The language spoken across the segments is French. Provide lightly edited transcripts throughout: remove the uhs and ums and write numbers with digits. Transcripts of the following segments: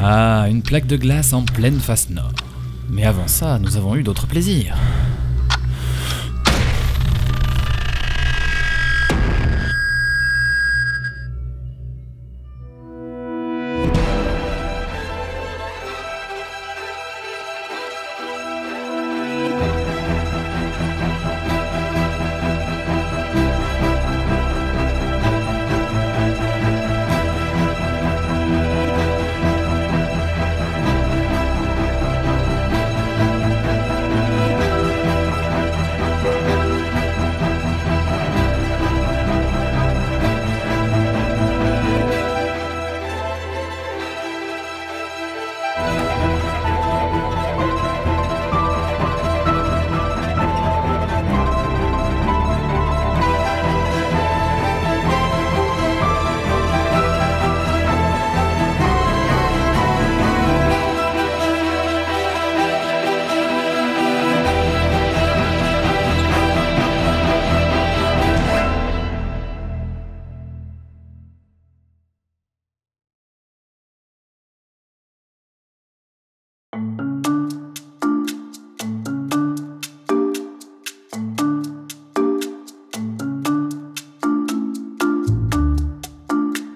Ah, une plaque de glace en pleine face nord. Mais avant ça, nous avons eu d'autres plaisirs.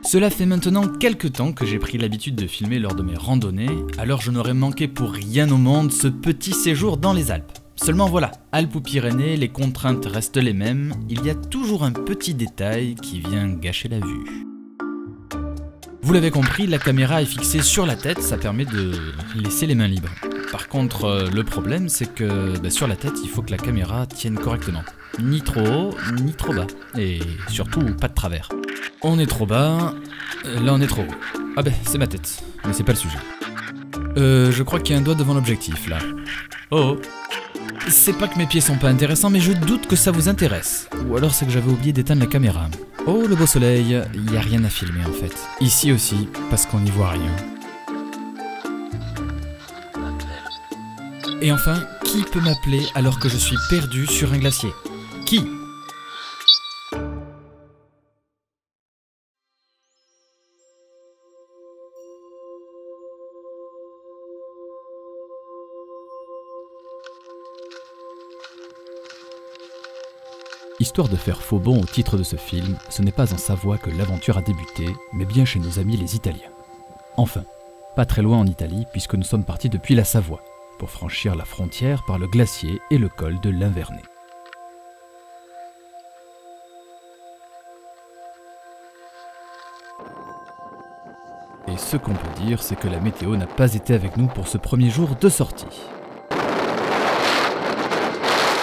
Cela fait maintenant quelques temps que j'ai pris l'habitude de filmer lors de mes randonnées, alors je n'aurais manqué pour rien au monde ce petit séjour dans les Alpes. Seulement voilà, Alpes ou Pyrénées, les contraintes restent les mêmes, il y a toujours un petit détail qui vient gâcher la vue. Vous l'avez compris, la caméra est fixée sur la tête, ça permet de laisser les mains libres. Par contre, le problème c'est que sur la tête, il faut que la caméra tienne correctement. Ni trop haut, ni trop bas. Et surtout, pas de travers. On est trop bas, là on est trop haut. Ah c'est ma tête, mais c'est pas le sujet. Je crois qu'il y a un doigt devant l'objectif, là. Oh. C'est pas que mes pieds sont pas intéressants, mais je doute que ça vous intéresse. Ou alors c'est que j'avais oublié d'éteindre la caméra. Oh, le beau soleil, il y a rien à filmer en fait. Ici aussi, parce qu'on n'y voit rien. Et enfin, qui peut m'appeler alors que je suis perdu sur un glacier? Qui? Histoire de faire faux bond au titre de ce film, ce n'est pas en Savoie que l'aventure a débuté, mais bien chez nos amis les Italiens. Enfin, pas très loin en Italie puisque nous sommes partis depuis la Savoie, pour franchir la frontière par le glacier et le col de l'Invernet. Et ce qu'on peut dire, c'est que la météo n'a pas été avec nous pour ce premier jour de sortie.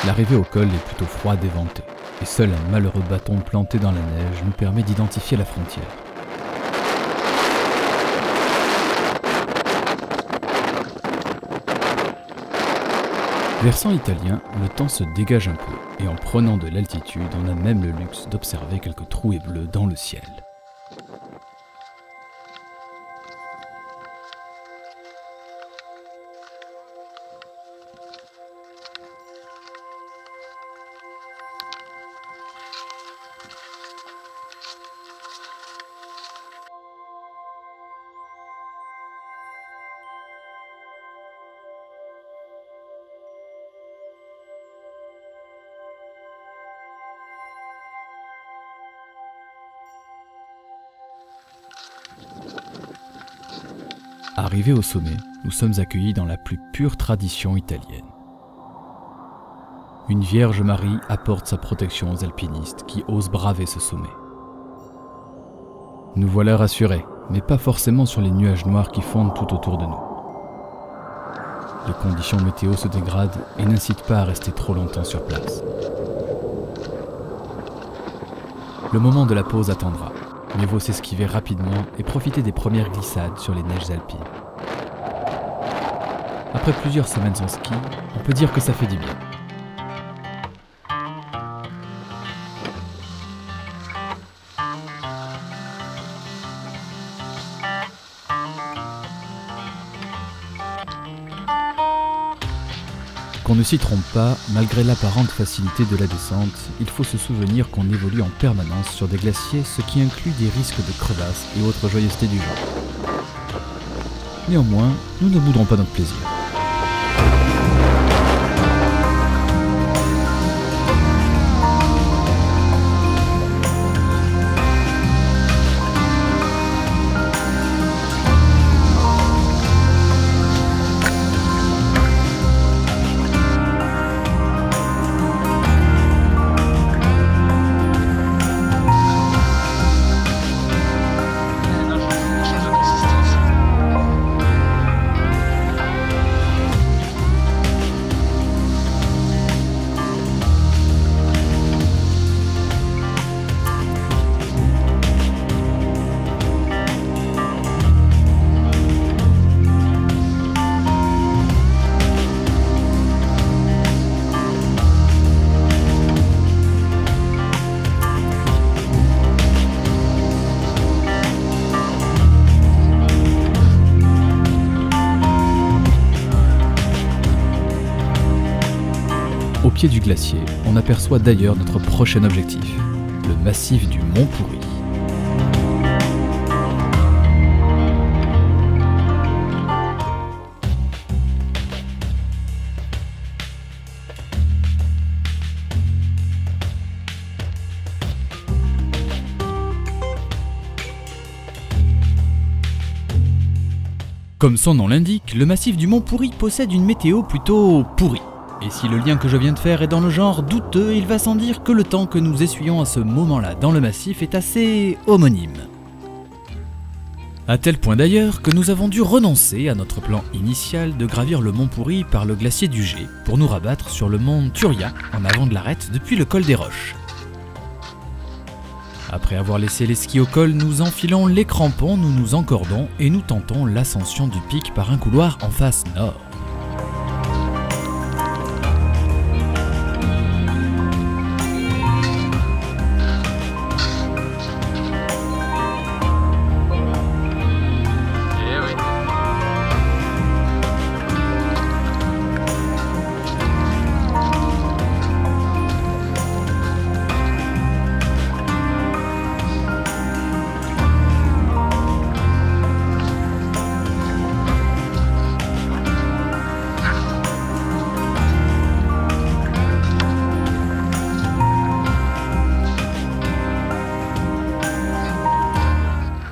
L'arrivée au col est plutôt froide et ventée, et seul un malheureux bâton planté dans la neige nous permet d'identifier la frontière. Versant italien, le temps se dégage un peu, et en prenant de l'altitude, on a même le luxe d'observer quelques trouées bleues dans le ciel. Arrivés au sommet, nous sommes accueillis dans la plus pure tradition italienne. Une Vierge Marie apporte sa protection aux alpinistes qui osent braver ce sommet. Nous voilà rassurés, mais pas forcément sur les nuages noirs qui fondent tout autour de nous. Les conditions météo se dégradent et n'incitent pas à rester trop longtemps sur place. Le moment de la pause attendra. Mieux vaut s'esquiver rapidement et profiter des premières glissades sur les neiges alpines. Après plusieurs semaines sans ski, on peut dire que ça fait du bien. Qu'on ne s'y trompe pas, malgré l'apparente facilité de la descente, il faut se souvenir qu'on évolue en permanence sur des glaciers, ce qui inclut des risques de crevasses et autres joyeusetés du genre. Néanmoins, nous ne boudrons pas notre plaisir. Au pied du glacier, on aperçoit d'ailleurs notre prochain objectif, le massif du Mont Pourri. Comme son nom l'indique, le massif du Mont Pourri possède une météo plutôt pourrie. Et si le lien que je viens de faire est dans le genre douteux, il va sans dire que le temps que nous essuyons à ce moment-là dans le massif est assez homonyme. À tel point d'ailleurs que nous avons dû renoncer à notre plan initial de gravir le Mont Pourri par le glacier du Gé pour nous rabattre sur le mont Turia en avant de l'arête depuis le col des Roches. Après avoir laissé les skis au col, nous enfilons les crampons, nous nous encordons et nous tentons l'ascension du pic par un couloir en face nord.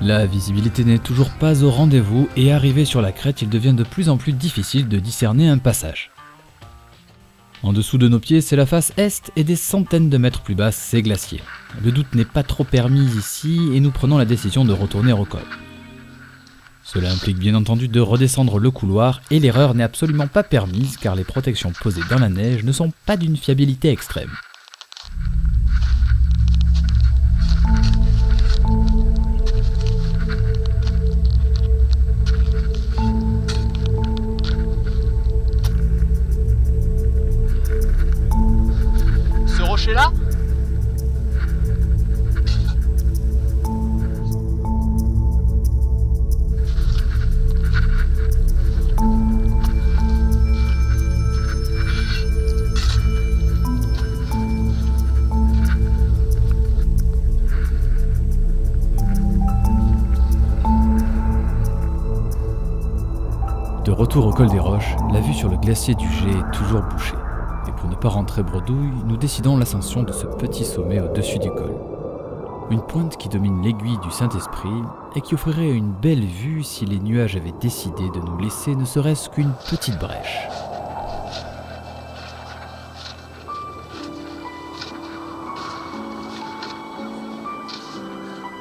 La visibilité n'est toujours pas au rendez-vous et arrivé sur la crête, il devient de plus en plus difficile de discerner un passage. En dessous de nos pieds, c'est la face est et des centaines de mètres plus bas, c'est glacier. Le doute n'est pas trop permis ici et nous prenons la décision de retourner au col. Cela implique bien entendu de redescendre le couloir et l'erreur n'est absolument pas permise car les protections posées dans la neige ne sont pas d'une fiabilité extrême. Là De retour au col des Roches, la vue sur le glacier du Gé est toujours bouchée. Et pour ne pas rentrer bredouille, nous décidons l'ascension de ce petit sommet au-dessus du col. Une pointe qui domine l'aiguille du Saint-Esprit et qui offrirait une belle vue si les nuages avaient décidé de nous laisser ne serait-ce qu'une petite brèche.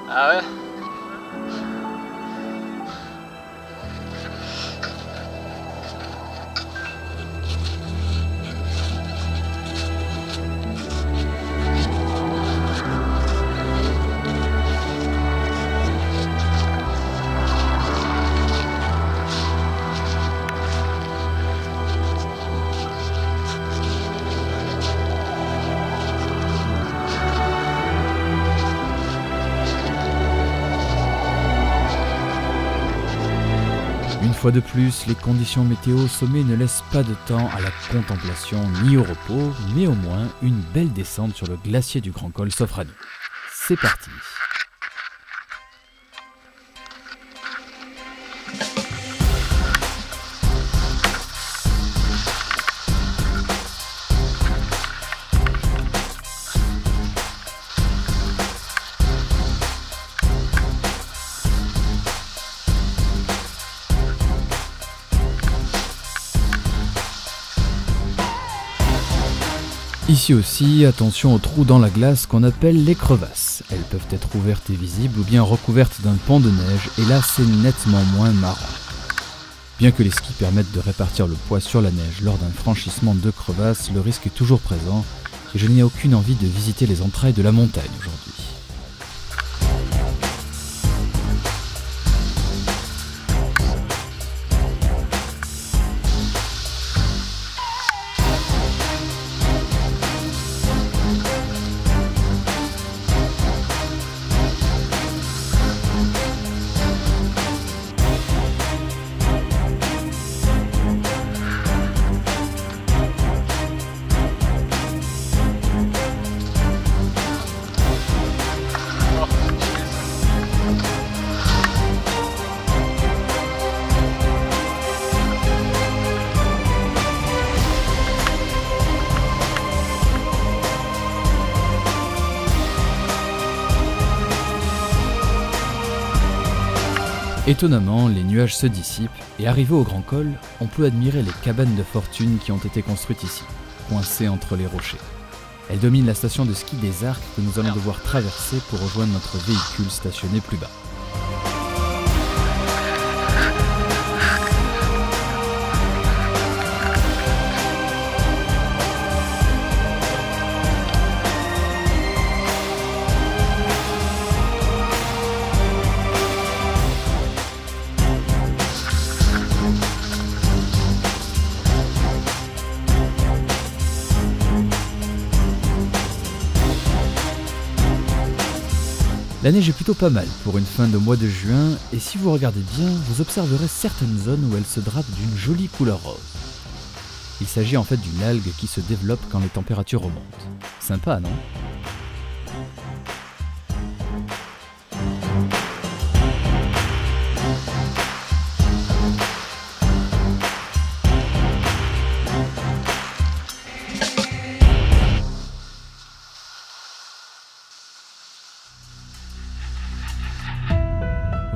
Ah ouais. Une fois de plus, les conditions météo au sommet ne laissent pas de temps à la contemplation ni au repos, mais au moins une belle descente sur le glacier du Grand Col s'offre à nous. C'est parti! Ici aussi, attention aux trous dans la glace qu'on appelle les crevasses. Elles peuvent être ouvertes et visibles ou bien recouvertes d'un pan de neige, et là c'est nettement moins marrant. Bien que les skis permettent de répartir le poids sur la neige lors d'un franchissement de crevasses, le risque est toujours présent et je n'ai aucune envie de visiter les entrailles de la montagne aujourd'hui. Étonnamment, les nuages se dissipent et arrivé au grand col, on peut admirer les cabanes de fortune qui ont été construites ici, coincées entre les rochers. Elles dominent la station de ski des Arcs que nous allons devoir traverser pour rejoindre notre véhicule stationné plus bas. La neige est plutôt pas mal pour une fin de mois de juin, et si vous regardez bien, vous observerez certaines zones où elle se drape d'une jolie couleur rose. Il s'agit en fait d'une algue qui se développe quand les températures remontent. Sympa, non ?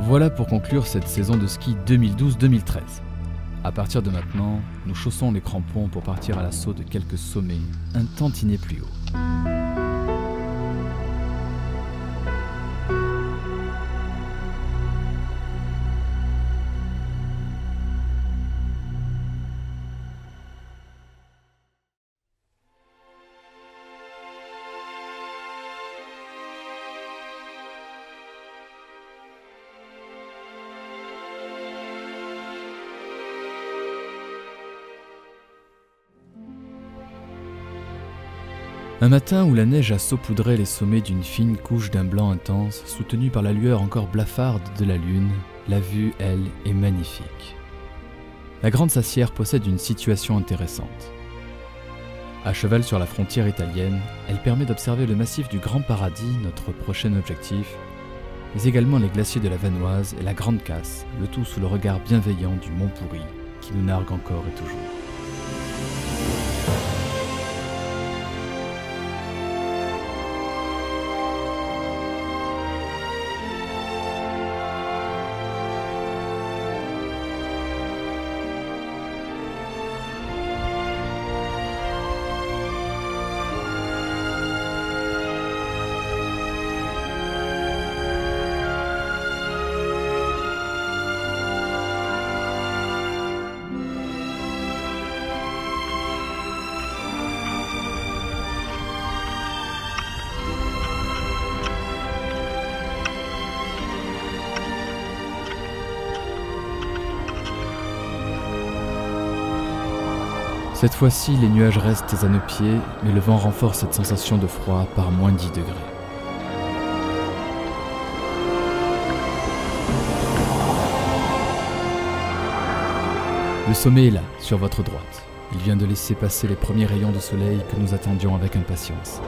Voilà pour conclure cette saison de ski 2012-2013. À partir de maintenant, nous chaussons les crampons pour partir à l'assaut de quelques sommets un tantinet plus haut. Un matin où la neige a saupoudré les sommets d'une fine couche d'un blanc intense, soutenue par la lueur encore blafarde de la lune, la vue, elle, est magnifique. La Grande Sassière possède une situation intéressante. À cheval sur la frontière italienne, elle permet d'observer le massif du Grand Paradis, notre prochain objectif, mais également les glaciers de la Vanoise et la Grande Casse, le tout sous le regard bienveillant du Mont Pourri, qui nous nargue encore et toujours. Cette fois-ci, les nuages restent à nos pieds, mais le vent renforce cette sensation de froid par moins 10 degrés. Le sommet est là, sur votre droite. Il vient de laisser passer les premiers rayons de soleil que nous attendions avec impatience.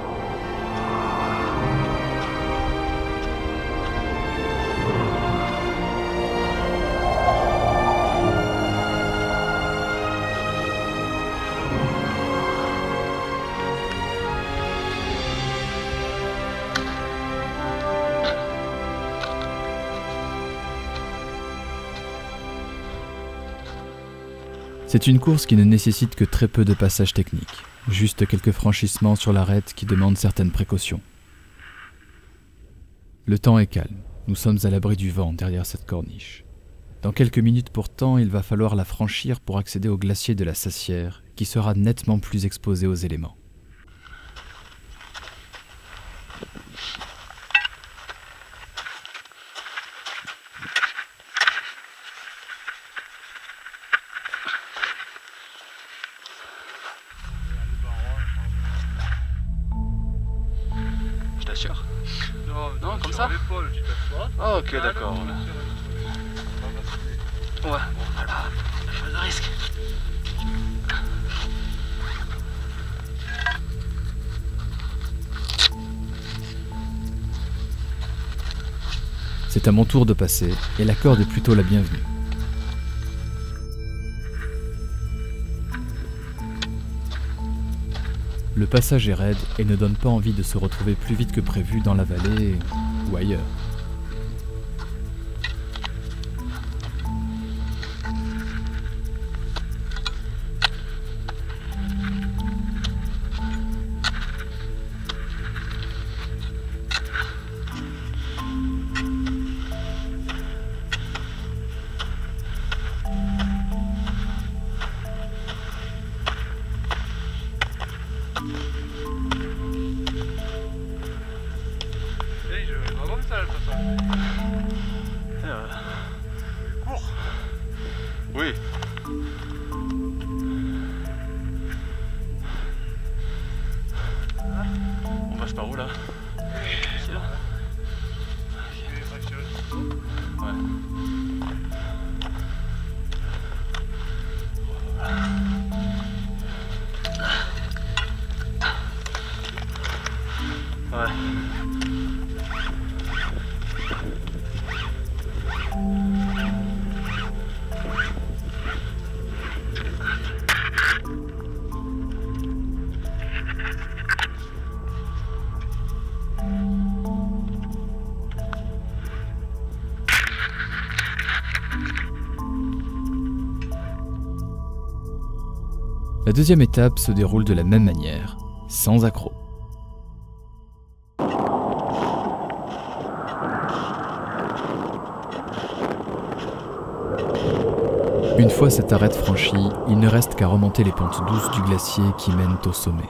C'est une course qui ne nécessite que très peu de passages techniques. Juste quelques franchissements sur l'arête qui demandent certaines précautions. Le temps est calme, nous sommes à l'abri du vent derrière cette corniche. Dans quelques minutes pourtant, il va falloir la franchir pour accéder au glacier de la Sassière, qui sera nettement plus exposé aux éléments. Je t'assure. Non, comme sur ça l'épaule, tu t'assois. Ah, ok, Ah, d'accord. non, Ouais, bon, voilà, pas de risque. C'est à mon tour de passer, et la corde est plutôt la bienvenue. Le passage est raide et ne donne pas envie de se retrouver plus vite que prévu dans la vallée ou ailleurs. Hey, je vais vraiment ça, le passage. Court. Oui. On passe par où là? Ici là? Je vais fracturer le couteau. Ouais. Ouais. La deuxième étape se déroule de la même manière, sans accroc. Une fois cette arête franchie, il ne reste qu'à remonter les pentes douces du glacier qui mènent au sommet.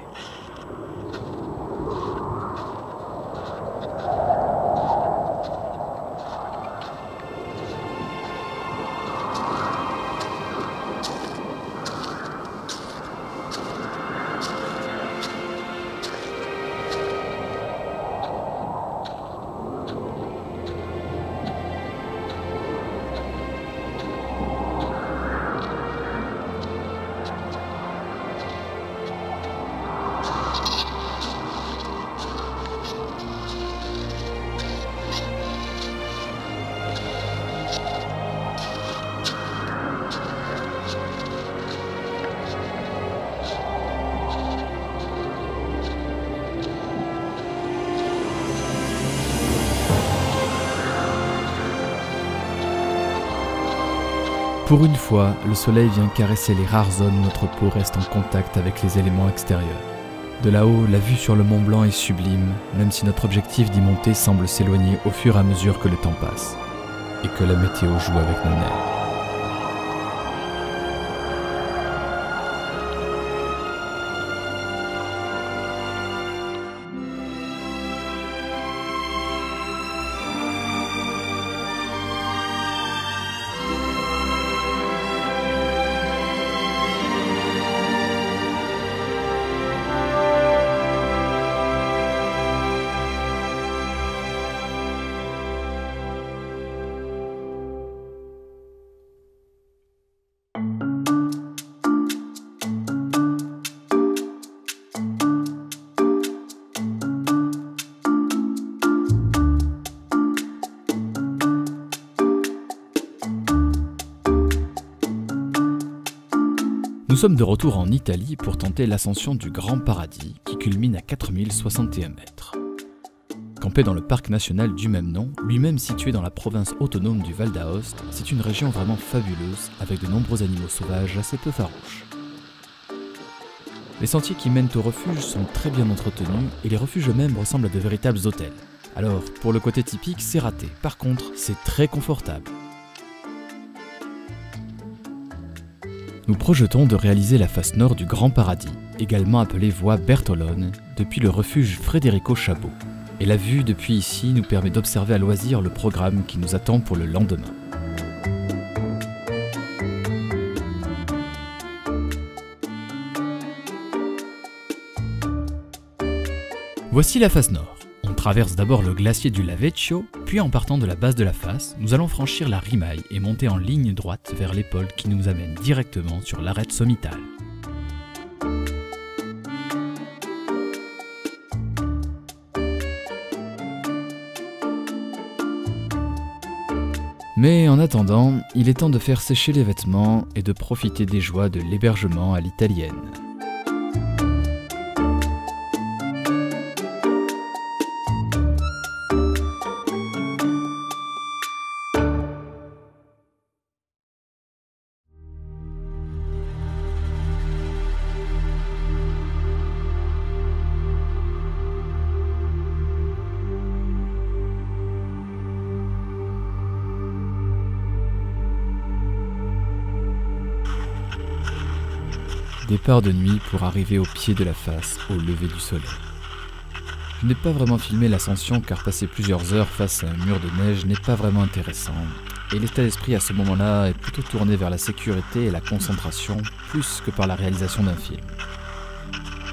Pour une fois, le soleil vient caresser les rares zones où notre peau reste en contact avec les éléments extérieurs. De là-haut, la vue sur le Mont Blanc est sublime, même si notre objectif d'y monter semble s'éloigner au fur et à mesure que le temps passe, et que la météo joue avec nos nerfs. Nous sommes de retour en Italie pour tenter l'ascension du Grand Paradis qui culmine à 4061 mètres. Campé dans le parc national du même nom, lui-même situé dans la province autonome du Val d'Aoste, c'est une région vraiment fabuleuse avec de nombreux animaux sauvages assez peu farouches. Les sentiers qui mènent au refuge sont très bien entretenus et les refuges eux-mêmes ressemblent à de véritables hôtels. Alors, pour le côté typique, c'est raté. Par contre, c'est très confortable. Nous projetons de réaliser la face nord du Grand Paradis, également appelée voie Bertolone, depuis le refuge Federico Chabot. Et la vue depuis ici nous permet d'observer à loisir le programme qui nous attend pour le lendemain. Voici la face nord. On traverse d'abord le glacier du Lavecchio, puis en partant de la base de la face, nous allons franchir la Rimaille et monter en ligne droite vers l'épaule qui nous amène directement sur l'arête sommitale. Mais en attendant, il est temps de faire sécher les vêtements et de profiter des joies de l'hébergement à l'italienne. Départ de nuit pour arriver au pied de la face au lever du soleil. Je n'ai pas vraiment filmé l'ascension car passer plusieurs heures face à un mur de neige n'est pas vraiment intéressant et l'état d'esprit à ce moment-là est plutôt tourné vers la sécurité et la concentration plus que par la réalisation d'un film.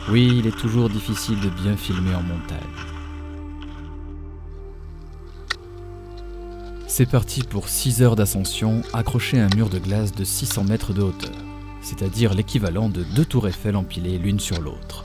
Oui, il est toujours difficile de bien filmer en montagne. C'est parti pour 6 heures d'ascension accroché à un mur de glace de 600 mètres de hauteur. C'est-à-dire l'équivalent de 2 tours Eiffel empilées l'une sur l'autre.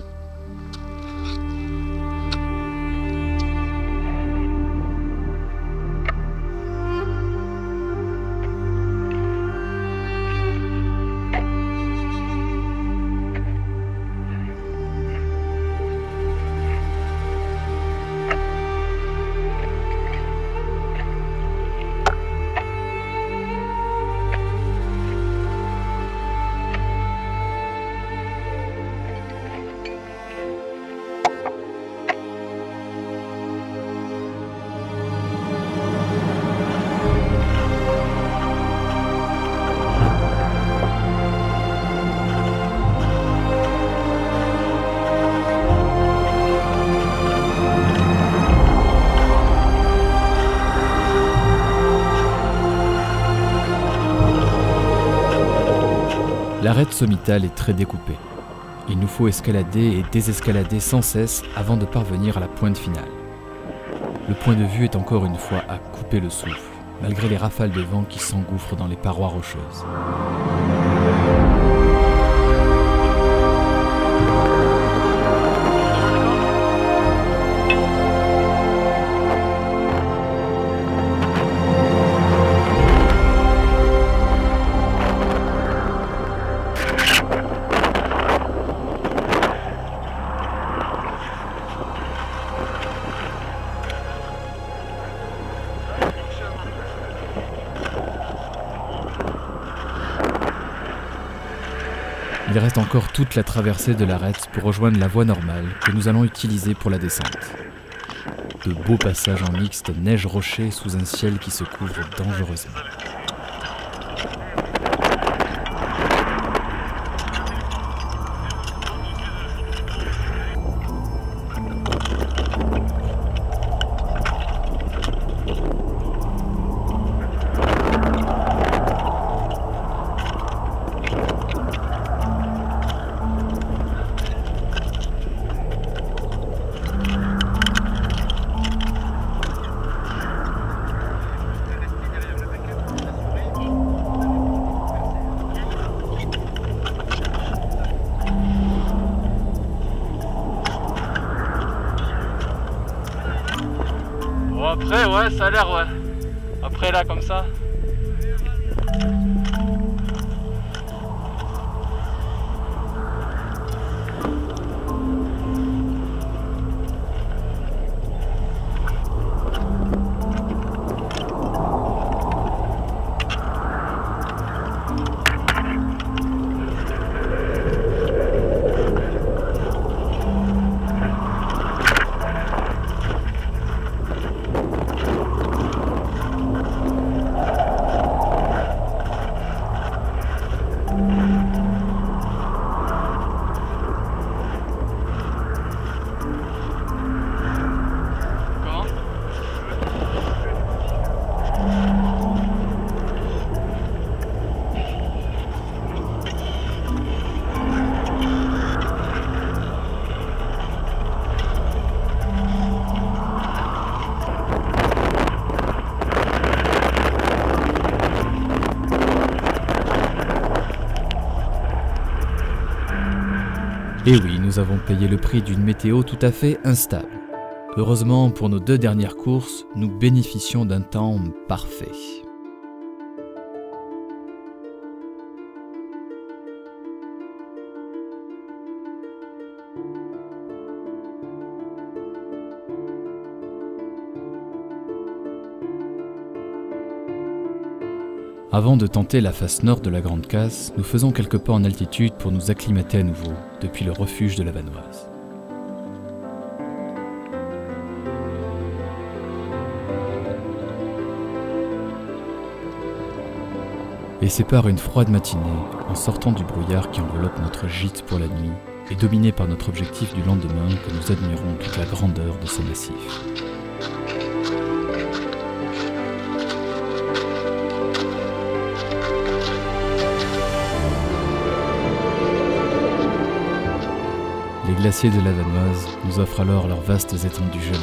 L'arête sommitale est très découpée. Il nous faut escalader et désescalader sans cesse avant de parvenir à la pointe finale. Le point de vue est encore une fois à couper le souffle, malgré les rafales de vent qui s'engouffrent dans les parois rocheuses. Il reste encore toute la traversée de l'arête pour rejoindre la voie normale que nous allons utiliser pour la descente. De beaux passages en mixte neige-rocher sous un ciel qui se couvre dangereusement. Après, ouais, ça a l'air, ouais. Après, là, comme ça. Et oui, nous avons payé le prix d'une météo tout à fait instable. Heureusement, pour nos 2 dernières courses, nous bénéficions d'un temps parfait. Avant de tenter la face nord de la Grande Casse, nous faisons quelques pas en altitude pour nous acclimater à nouveau, depuis le refuge de la Vanoise. Et c'est par une froide matinée, en sortant du brouillard qui enveloppe notre gîte pour la nuit, et dominé par notre objectif du lendemain, que nous admirons toute la grandeur de ce massif. Les glaciers de la Vanoise nous offrent alors leurs vastes étendues gelées.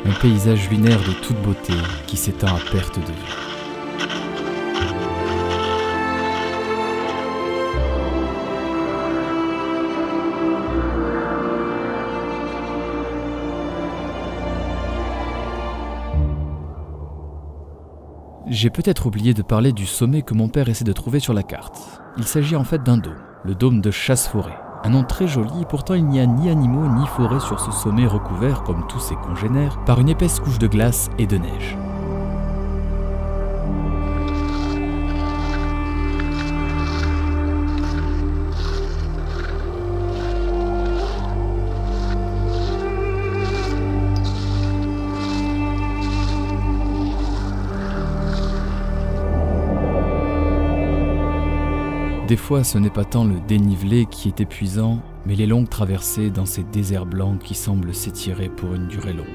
Un paysage lunaire de toute beauté qui s'étend à perte de vue. J'ai peut-être oublié de parler du sommet que mon père essaie de trouver sur la carte. Il s'agit en fait d'un dôme, le dôme de Chasse-Forêt. Un nom très joli et pourtant il n'y a ni animaux ni forêt sur ce sommet recouvert, comme tous ses congénères, par une épaisse couche de glace et de neige. Des fois, ce n'est pas tant le dénivelé qui est épuisant, mais les longues traversées dans ces déserts blancs qui semblent s'étirer pour une durée longue,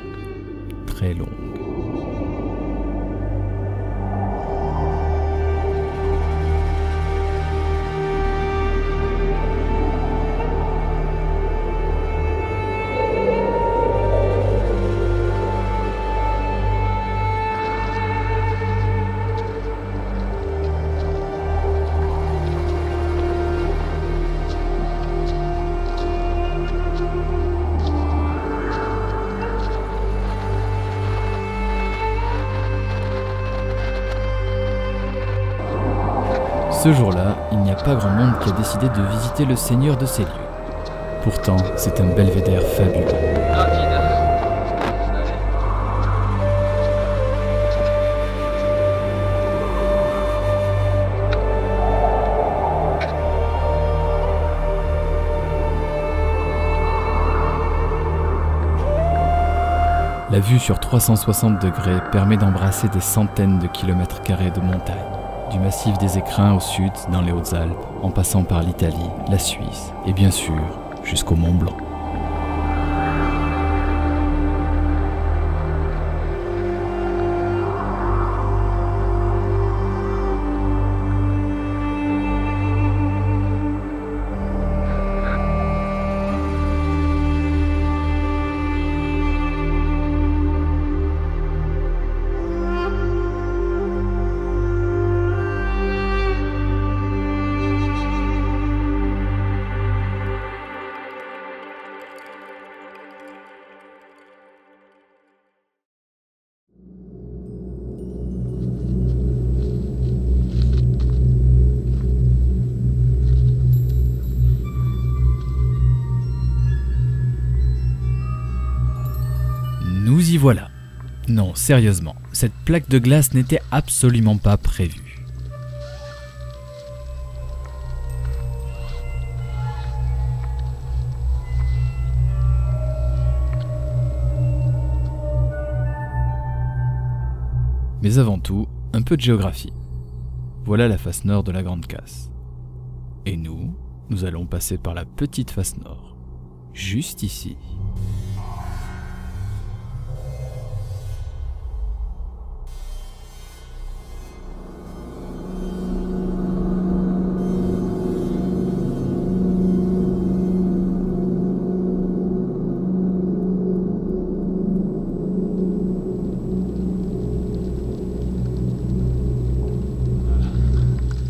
très longue. Ce jour-là, il n'y a pas grand monde qui a décidé de visiter le seigneur de ces lieux. Pourtant, c'est un belvédère fabuleux. La vue sur 360 degrés permet d'embrasser des centaines de kilomètres carrés de montagnes. Du massif des Écrins au sud, dans les Hautes-Alpes, en passant par l'Italie, la Suisse et bien sûr jusqu'au Mont Blanc. Nous y voilà. Non, sérieusement, cette plaque de glace n'était absolument pas prévue. Mais avant tout, un peu de géographie. Voilà la face nord de la Grande Casse. Et nous allons passer par la petite face nord, juste ici.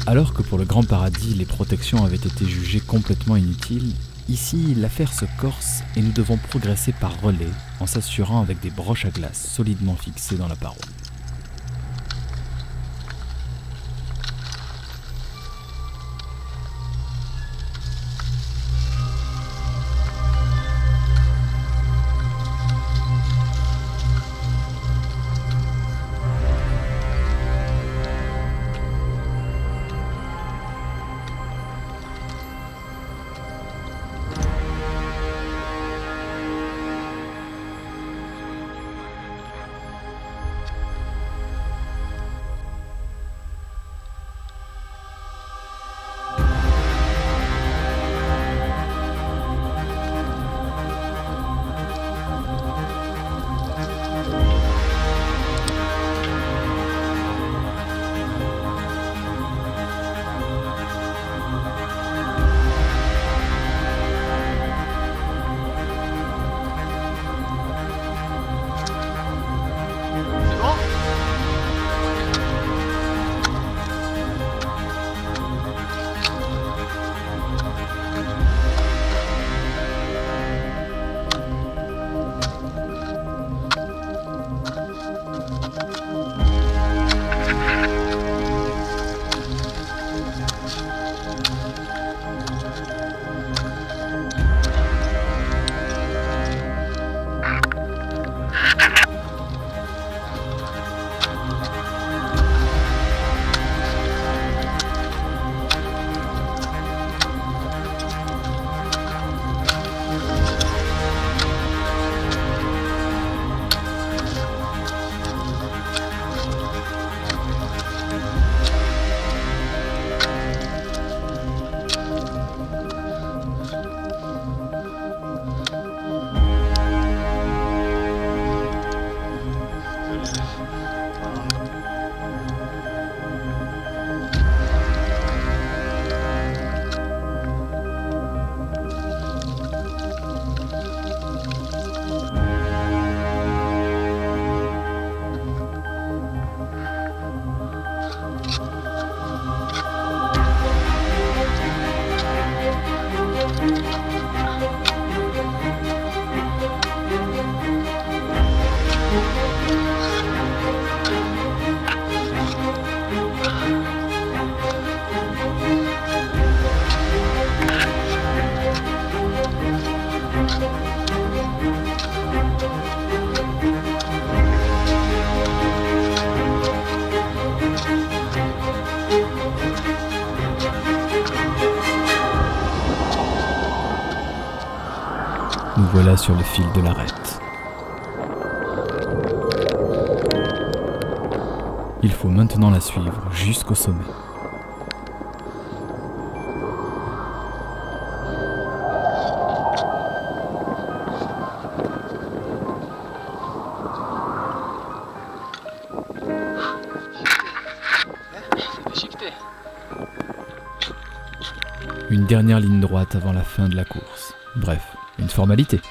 Alors que pour le Grand Paradis, les protections avaient été jugées complètement inutiles, ici l'affaire se corse et nous devons progresser par relais en s'assurant avec des broches à glace solidement fixées dans la paroi. Nous voilà sur le fil de l'arête. Il faut maintenant la suivre jusqu'au sommet. Une dernière ligne droite avant la fin de la course. Bref, une formalité.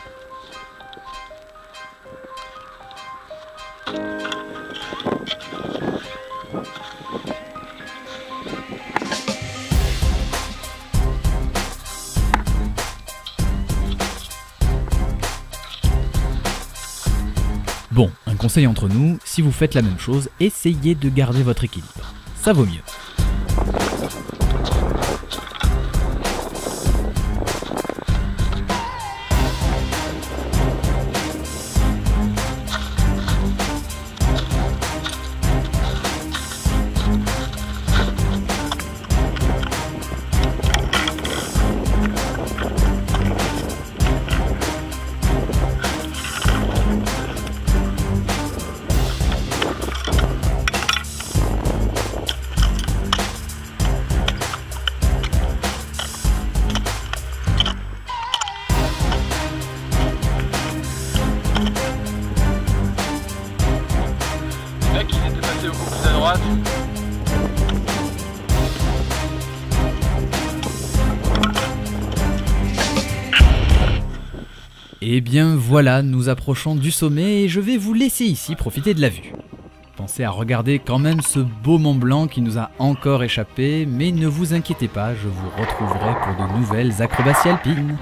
Bon, un conseil entre nous, si vous faites la même chose, essayez de garder votre équilibre. Ça vaut mieux. Et bien voilà, nous approchons du sommet et je vais vous laisser ici profiter de la vue. penser à regarder quand même ce beau Mont Blanc qui nous a encore échappé, mais ne vous inquiétez pas, je vous retrouverai pour de nouvelles acrobaties alpines.